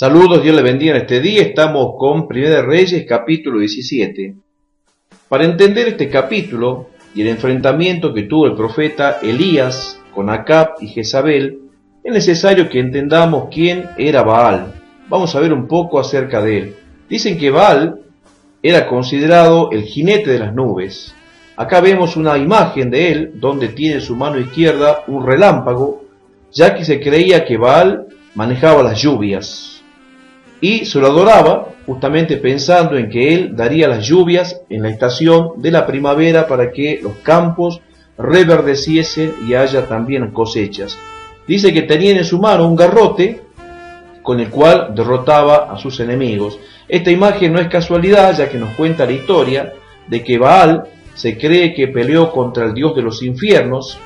Saludos, Dios le bendiga en este día. Estamos con Primera de Reyes, capítulo 17. Para entender este capítulo y el enfrentamiento que tuvo el profeta Elías con Acab y Jezabel, es necesario que entendamos quién era Baal. Vamos a ver un poco acerca de él. Dicen que Baal era considerado el jinete de las nubes. Acá vemos una imagen de él donde tiene en su mano izquierda un relámpago, ya que se creía que Baal manejaba las lluvias. Y se lo adoraba justamente pensando en que él daría las lluvias en la estación de la primavera para que los campos reverdeciesen y haya también cosechas. Dice que tenía en su mano un garrote con el cual derrotaba a sus enemigos. Esta imagen no es casualidad, ya que nos cuenta la historia de que Baal se cree que peleó contra el dios de los infiernos,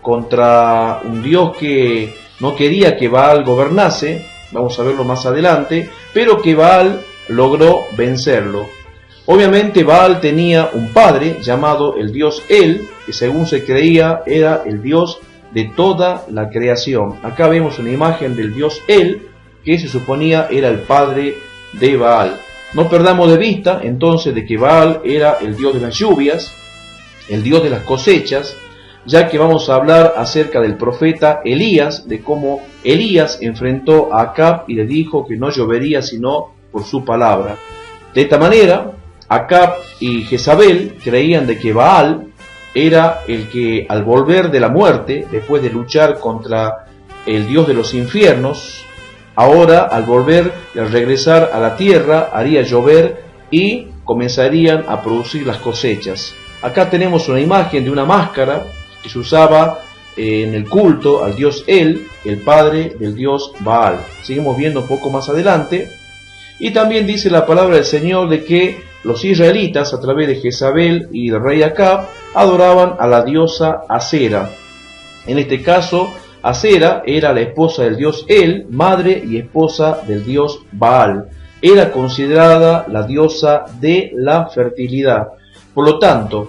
contra un dios que no quería que Baal gobernase. Vamos a verlo más adelante, pero que Baal logró vencerlo. Obviamente Baal tenía un padre llamado el dios El, que según se creía era el dios de toda la creación. Acá vemos una imagen del dios El, que se suponía era el padre de Baal. No perdamos de vista entonces de que Baal era el dios de las lluvias, el dios de las cosechas, ya que vamos a hablar acerca del profeta Elías, de cómo Elías enfrentó a Acab y le dijo que no llovería sino por su palabra. De esta manera, Acab y Jezabel creían de que Baal era el que al volver de la muerte, después de luchar contra el dios de los infiernos, ahora al volver y al regresar a la tierra haría llover y comenzarían a producir las cosechas. Acá tenemos una imagen de una máscara que se usaba en el culto al dios El, el padre del dios Baal. Seguimos viendo un poco más adelante. Y también dice la palabra del Señor de que los israelitas, a través de Jezabel y del rey Acab, adoraban a la diosa Acera. En este caso, Acera era la esposa del dios El, madre y esposa del dios Baal. Era considerada la diosa de la fertilidad. Por lo tanto,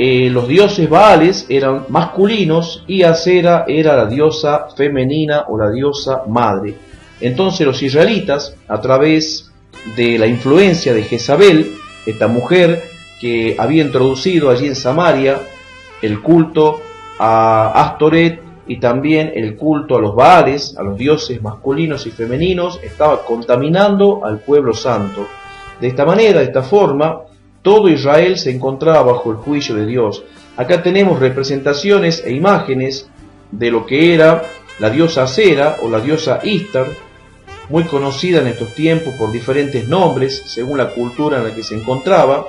los dioses Baales eran masculinos y Acera era la diosa femenina o la diosa madre. Entonces los israelitas, a través de la influencia de Jezabel, esta mujer que había introducido allí en Samaria el culto a Astoret y también el culto a los Baales, a los dioses masculinos y femeninos, estaba contaminando al pueblo santo. De esta manera, de esta forma, todo Israel se encontraba bajo el juicio de Dios. Acá tenemos representaciones e imágenes de lo que era la diosa Acera o la diosa Istar, muy conocida en estos tiempos por diferentes nombres según la cultura en la que se encontraba.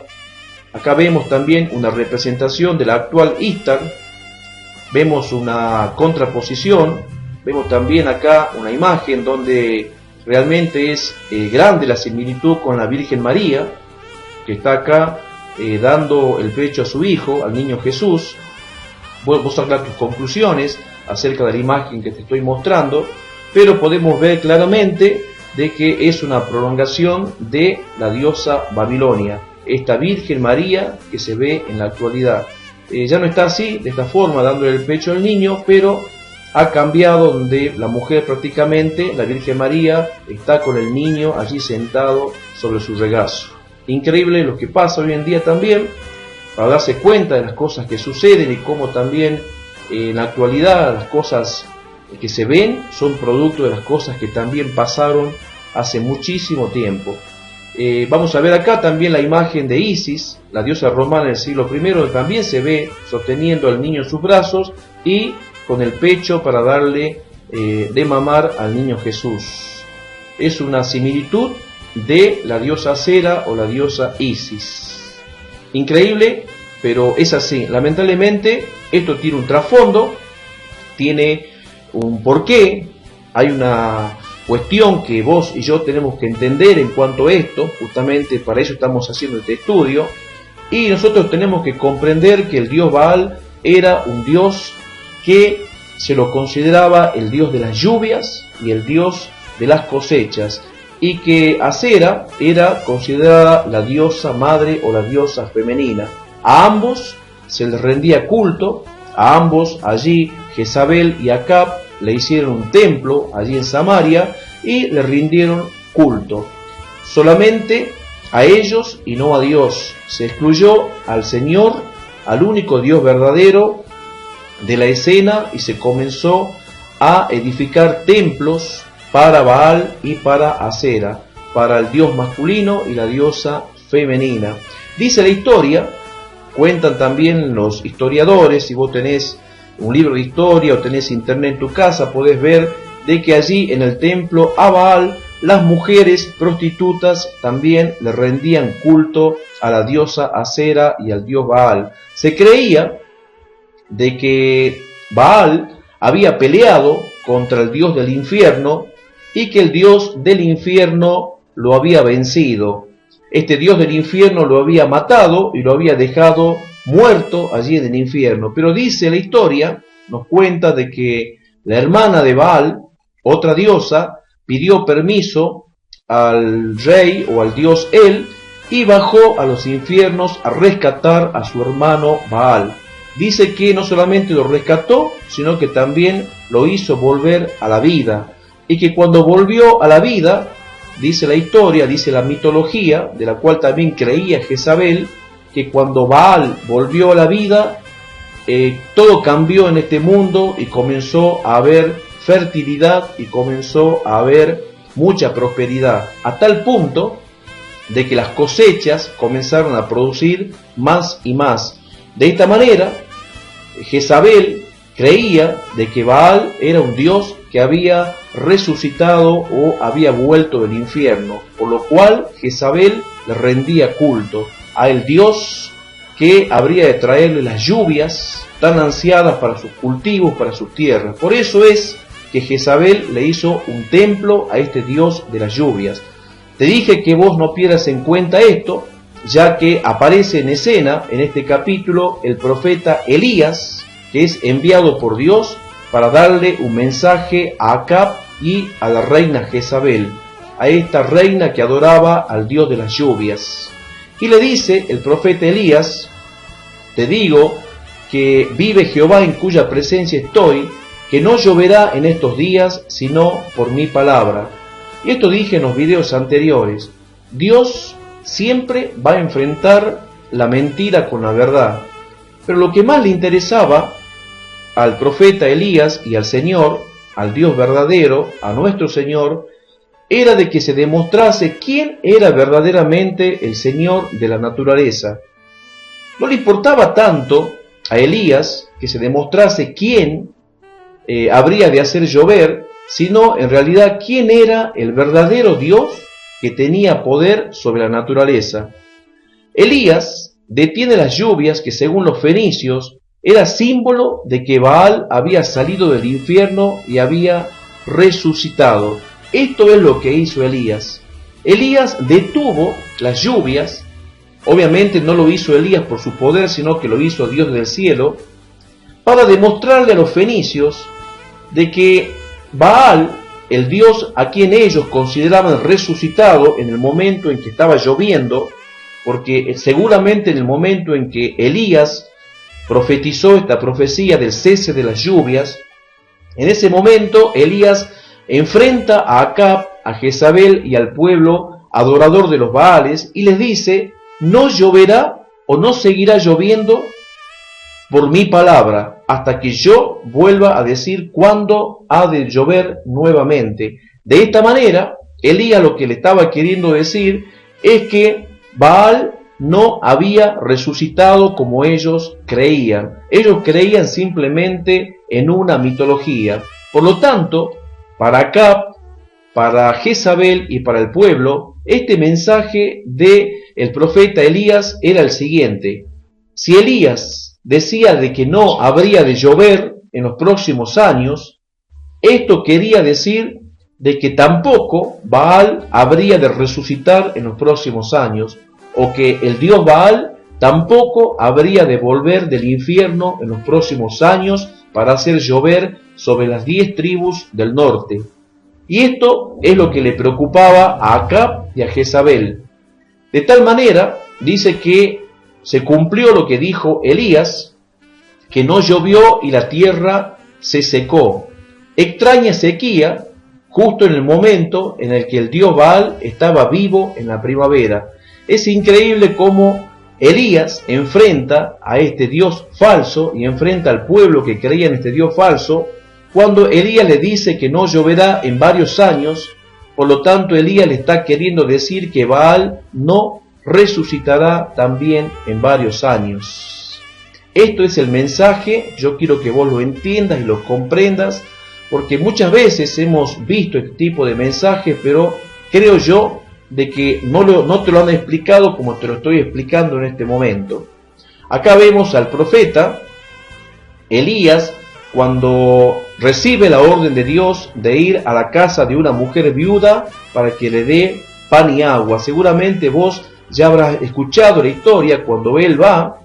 Acá vemos también una representación de la actual Istar, vemos una contraposición, vemos también acá una imagen donde realmente es grande la similitud con la Virgen María, que está acá dando el pecho a su hijo, al niño Jesús. Vos sacar tus conclusiones acerca de la imagen que te estoy mostrando, pero podemos ver claramente de que es una prolongación de la diosa Babilonia, esta Virgen María que se ve en la actualidad. Ya no está así, de esta forma, dándole el pecho al niño, pero ha cambiado donde la mujer prácticamente, la Virgen María, está con el niño allí sentado sobre su regazo. Increíble lo que pasa hoy en día también, para darse cuenta de las cosas que suceden y cómo también en la actualidad las cosas que se ven son producto de las cosas que también pasaron hace muchísimo tiempo. Vamos a ver acá también la imagen de Isis, la diosa romana del siglo I, donde también se ve sosteniendo al niño en sus brazos y con el pecho para darle de mamar al niño Jesús. Es una similitud de la diosa Acera o la diosa Isis. Increíble, pero es así. Lamentablemente esto tiene un trasfondo, tiene un porqué, hay una cuestión que vos y yo tenemos que entender en cuanto a esto. Justamente para eso estamos haciendo este estudio, y nosotros tenemos que comprender que el dios Baal era un dios que se lo consideraba el dios de las lluvias y el dios de las cosechas, y que Acera era considerada la diosa madre o la diosa femenina. A ambos se les rendía culto, a ambos allí Jezabel y Acab le hicieron un templo allí en Samaria, y le rindieron culto. Solamente a ellos y no a Dios. Se excluyó al Señor, al único Dios verdadero, de la escena y se comenzó a edificar templos para Baal y para Acera, para el dios masculino y la diosa femenina. Dice la historia, cuentan también los historiadores, si vos tenés un libro de historia o tenés internet en tu casa, podés ver de que allí en el templo a Baal las mujeres prostitutas también le rendían culto a la diosa Acera y al dios Baal. Se creía de que Baal había peleado contra el dios del infierno y que el dios del infierno lo había vencido. Este dios del infierno lo había matado y lo había dejado muerto allí en el infierno. Pero dice la historia, nos cuenta de que la hermana de Baal, otra diosa, pidió permiso al rey o al dios El y bajó a los infiernos a rescatar a su hermano Baal. Dice que no solamente lo rescató, sino que también lo hizo volver a la vida. Y que cuando volvió a la vida, dice la historia, dice la mitología, de la cual también creía Jezabel, que cuando Baal volvió a la vida, todo cambió en este mundo y comenzó a haber fertilidad y comenzó a haber mucha prosperidad, a tal punto de que las cosechas comenzaron a producir más y más. De esta manera, Jezabel creía de que Baal era un dios que había resucitado o había vuelto del infierno, por lo cual Jezabel le rendía culto a el dios que habría de traerle las lluvias tan ansiadas para sus cultivos, para sus tierras. Por eso es que Jezabel le hizo un templo a este dios de las lluvias. Te dije que vos no pierdas en cuenta esto, ya que aparece en escena en este capítulo el profeta Elías, que es enviado por Dios para darle un mensaje a Acab y a la reina Jezabel, a esta reina que adoraba al dios de las lluvias. Y le dice el profeta Elías: te digo que vive Jehová en cuya presencia estoy, que no lloverá en estos días sino por mi palabra. Y esto dije en los videos anteriores. Dios siempre va a enfrentar la mentira con la verdad. Pero lo que más le interesaba al profeta Elías y al Señor, al Dios verdadero, a nuestro Señor, era de que se demostrase quién era verdaderamente el Señor de la naturaleza. No le importaba tanto a Elías que se demostrase quién habría de hacer llover, sino en realidad quién era el verdadero Dios que tenía poder sobre la naturaleza. Elías detiene las lluvias que, según los fenicios, era símbolo de que Baal había salido del infierno y había resucitado. Esto es lo que hizo Elías. Elías detuvo las lluvias. Obviamente no lo hizo Elías por su poder, sino que lo hizo Dios del cielo, para demostrarle a los fenicios de que Baal, el dios a quien ellos consideraban resucitado en el momento en que estaba lloviendo, porque seguramente en el momento en que Elías profetizó esta profecía del cese de las lluvias, en ese momento Elías enfrenta a Acab, a Jezabel y al pueblo adorador de los Baales y les dice: no lloverá o no seguirá lloviendo por mi palabra, hasta que yo vuelva a decir cuándo ha de llover nuevamente. De esta manera, Elías lo que le estaba queriendo decir es que Baal no había resucitado como ellos creían. Ellos creían simplemente en una mitología. Por lo tanto, para Acab, para Jezabel y para el pueblo, este mensaje del profeta Elías era el siguiente: si Elías decía de que no habría de llover en los próximos años, esto quería decir de que tampoco Baal habría de resucitar en los próximos años, o que el dios Baal tampoco habría de volver del infierno en los próximos años para hacer llover sobre las 10 tribus del norte. Y esto es lo que le preocupaba a Acab y a Jezabel. De tal manera, dice que se cumplió lo que dijo Elías, que no llovió y la tierra se secó. Extraña sequía justo en el momento en el que el dios Baal estaba vivo en la primavera. Es increíble cómo Elías enfrenta a este dios falso y enfrenta al pueblo que creía en este dios falso, cuando Elías le dice que no lloverá en varios años. Por lo tanto, Elías le está queriendo decir que Baal no resucitará también en varios años. Esto es el mensaje, yo quiero que vos lo entiendas y lo comprendas, porque muchas veces hemos visto este tipo de mensajes, pero creo yo de que no te lo han explicado como te lo estoy explicando en este momento. Acá vemos al profeta Elías cuando recibe la orden de Dios de ir a la casa de una mujer viuda para que le dé pan y agua. Seguramente vos ya habrás escuchado la historia cuando él va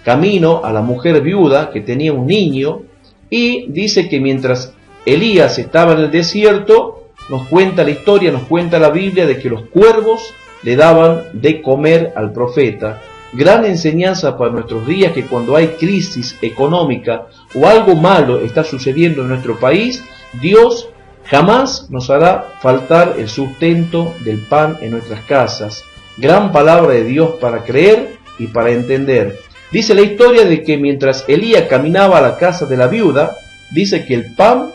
camino a la mujer viuda que tenía un niño, y dice que mientras Elías estaba en el desierto, nos cuenta la historia, nos cuenta la Biblia de que los cuervos le daban de comer al profeta. Gran enseñanza para nuestros días, que cuando hay crisis económica o algo malo está sucediendo en nuestro país, Dios jamás nos hará faltar el sustento del pan en nuestras casas. Gran palabra de Dios para creer y para entender. Dice la historia de que mientras Elías caminaba a la casa de la viuda, dice que el pan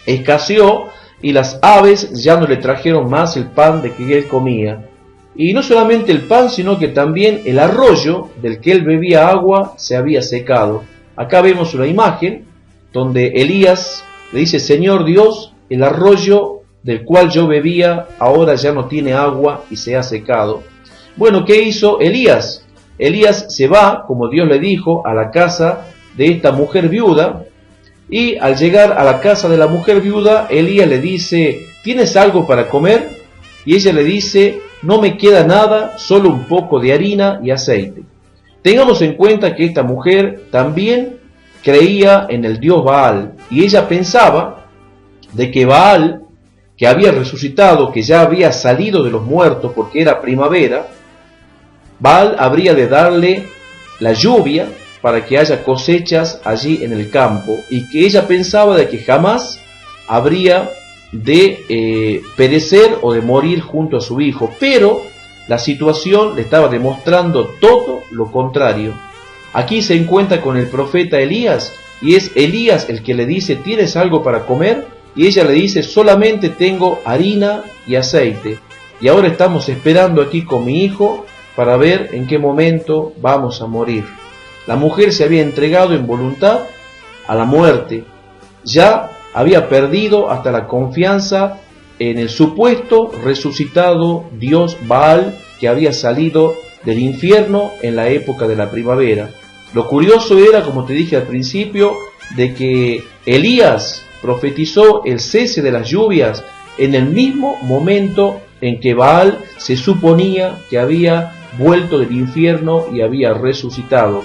escaseó y las aves ya no le trajeron más el pan de que él comía. Y no solamente el pan, sino que también el arroyo del que él bebía agua se había secado. Acá vemos una imagen donde Elías le dice: Señor Dios, el arroyo del cual yo bebía ahora ya no tiene agua y se ha secado. Bueno, ¿qué hizo Elías? Elías se va, como Dios le dijo, a la casa de esta mujer viuda, y al llegar a la casa de la mujer viuda, Elías le dice: ¿tienes algo para comer? Y ella le dice: no me queda nada, solo un poco de harina y aceite. Tengamos en cuenta que esta mujer también creía en el dios Baal, y ella pensaba de que Baal, que había resucitado, que ya había salido de los muertos porque era primavera, Baal habría de darle la lluvia para que haya cosechas allí en el campo, y que ella pensaba de que jamás habría de perecer o de morir junto a su hijo. Pero la situación le estaba demostrando todo lo contrario. Aquí se encuentra con el profeta Elías, y es Elías el que le dice: ¿tienes algo para comer? Y ella le dice: solamente tengo harina y aceite, y ahora estamos esperando aquí con mi hijo para ver en qué momento vamos a morir. La mujer se había entregado en voluntad a la muerte, ya había perdido hasta la confianza en el supuesto resucitado dios Baal que había salido del infierno en la época de la primavera. Lo curioso era, como te dije al principio, de que Elías profetizó el cese de las lluvias en el mismo momento en que Baal se suponía que había vuelto del infierno y había resucitado.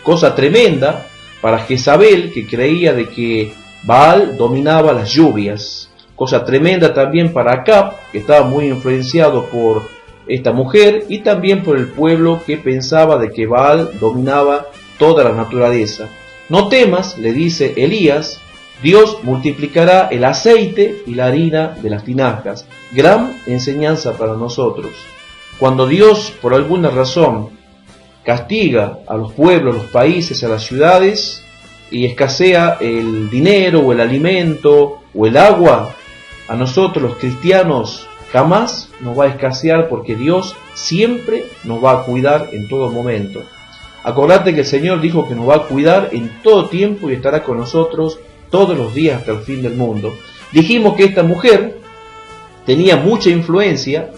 Cosa tremenda para Jezabel, que creía de que Baal dominaba las lluvias. Cosa tremenda también para Acab, que estaba muy influenciado por esta mujer, y también por el pueblo que pensaba de que Baal dominaba toda la naturaleza. No temas, le dice Elías, Dios multiplicará el aceite y la harina de las tinajas. Gran enseñanza para nosotros. Cuando Dios, por alguna razón, castiga a los pueblos, a los países, a las ciudades, y escasea el dinero o el alimento o el agua, a nosotros los cristianos jamás nos va a escasear, porque Dios siempre nos va a cuidar en todo momento. Acordate que el Señor dijo que nos va a cuidar en todo tiempo y estará con nosotros todos los días hasta el fin del mundo. Dijimos que esta mujer tenía mucha influencia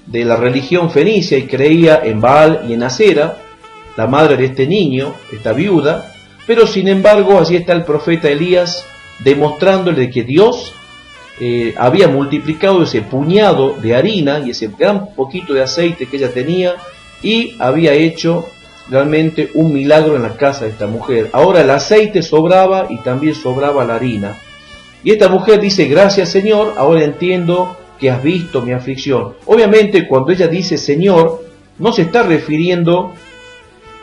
de la religión fenicia y creía en Baal y en Acera, la madre de este niño, esta viuda, pero sin embargo allí está el profeta Elías demostrándole que Dios había multiplicado ese puñado de harina y ese gran poquito de aceite que ella tenía, y había hecho realmente un milagro en la casa de esta mujer. Ahora el aceite sobraba y también sobraba la harina. Y esta mujer dice: gracias Señor, ahora entiendo que has visto mi aflicción. Obviamente cuando ella dice Señor, no se está refiriendo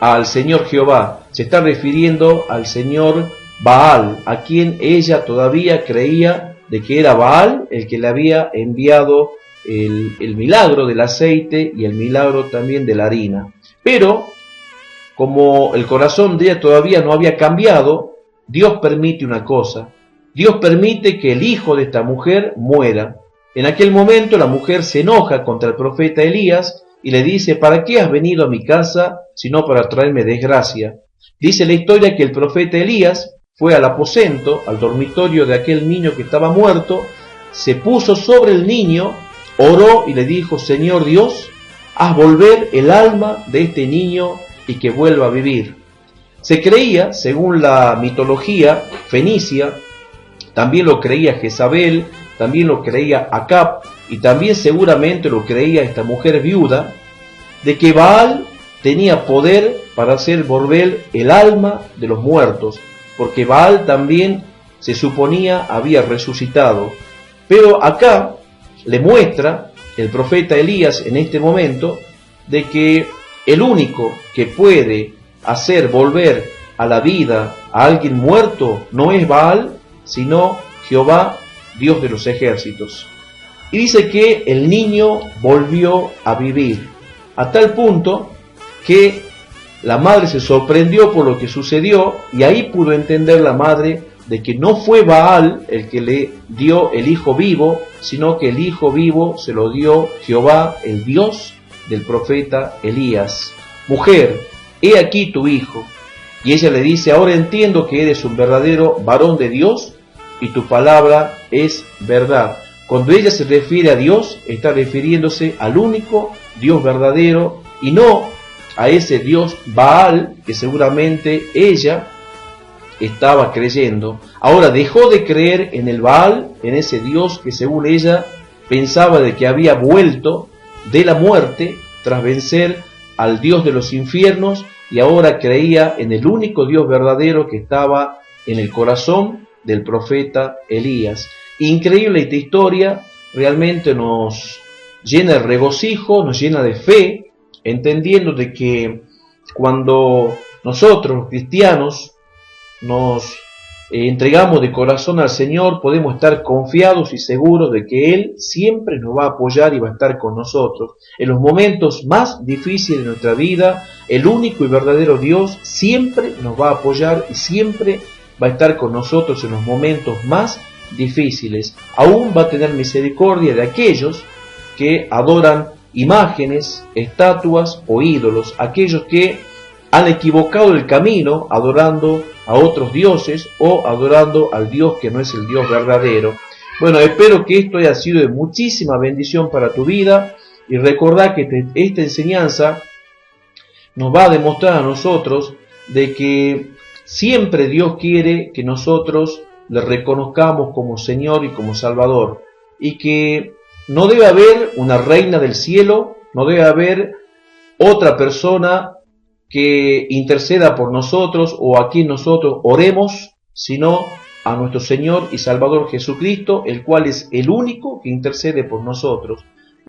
al Señor Jehová, se está refiriendo al Señor Baal, a quien ella todavía creía de que era Baal el que le había enviado el milagro del aceite y el milagro también de la harina. Pero, como el corazón de ella todavía no había cambiado, Dios permite una cosa. Dios permite que el hijo de esta mujer muera. En aquel momento la mujer se enoja contra el profeta Elías y le dice: ¿para qué has venido a mi casa sino para traerme desgracia? Dice la historia que el profeta Elías fue al aposento, al dormitorio de aquel niño que estaba muerto, se puso sobre el niño, oró y le dijo: Señor Dios, haz volver el alma de este niño y que vuelva a vivir. Se creía, según la mitología fenicia, también lo creía Jezabel, también lo creía Acab, y también seguramente lo creía esta mujer viuda, de que Baal tenía poder para hacer volver el alma de los muertos, porque Baal también se suponía había resucitado. Pero acá le muestra el profeta Elías en este momento de que el único que puede hacer volver a la vida a alguien muerto no es Baal, sino Jehová, Dios de los ejércitos. Y dice que el niño volvió a vivir, a tal punto que la madre se sorprendió por lo que sucedió, y ahí pudo entender la madre de que no fue Baal el que le dio el hijo vivo, sino que el hijo vivo se lo dio Jehová, el Dios del profeta Elías. Mujer, he aquí tu hijo. Y ella le dice: ahora entiendo que eres un verdadero varón de Dios y tu palabra es verdad. Cuando ella se refiere a Dios, está refiriéndose al único Dios verdadero y no a ese Dios Baal que seguramente ella estaba creyendo. Ahora dejó de creer en el Baal, en ese Dios que según ella pensaba de que había vuelto de la muerte tras vencer al Dios de los infiernos, y ahora creía en el único Dios verdadero que estaba en el corazón del profeta Elías. Increíble esta historia, realmente nos llena de regocijo, nos llena de fe, entendiendo de que cuando nosotros los cristianos nos entregamos de corazón al Señor, podemos estar confiados y seguros de que Él siempre nos va a apoyar y va a estar con nosotros. En los momentos más difíciles de nuestra vida, el único y verdadero Dios siempre nos va a apoyar y siempre va a estar con nosotros en los momentos más difíciles. Aún va a tener misericordia de aquellos que adoran imágenes, estatuas o ídolos, aquellos que han equivocado el camino adorando a otros dioses o adorando al Dios que no es el Dios verdadero. Bueno, espero que esto haya sido de muchísima bendición para tu vida, y recordá que esta enseñanza nos va a demostrar a nosotros de que siempre Dios quiere que nosotros le reconozcamos como Señor y como Salvador, y que no debe haber una reina del cielo, no debe haber otra persona que interceda por nosotros o a quien nosotros oremos, sino a nuestro Señor y Salvador Jesucristo, el cual es el único que intercede por nosotros.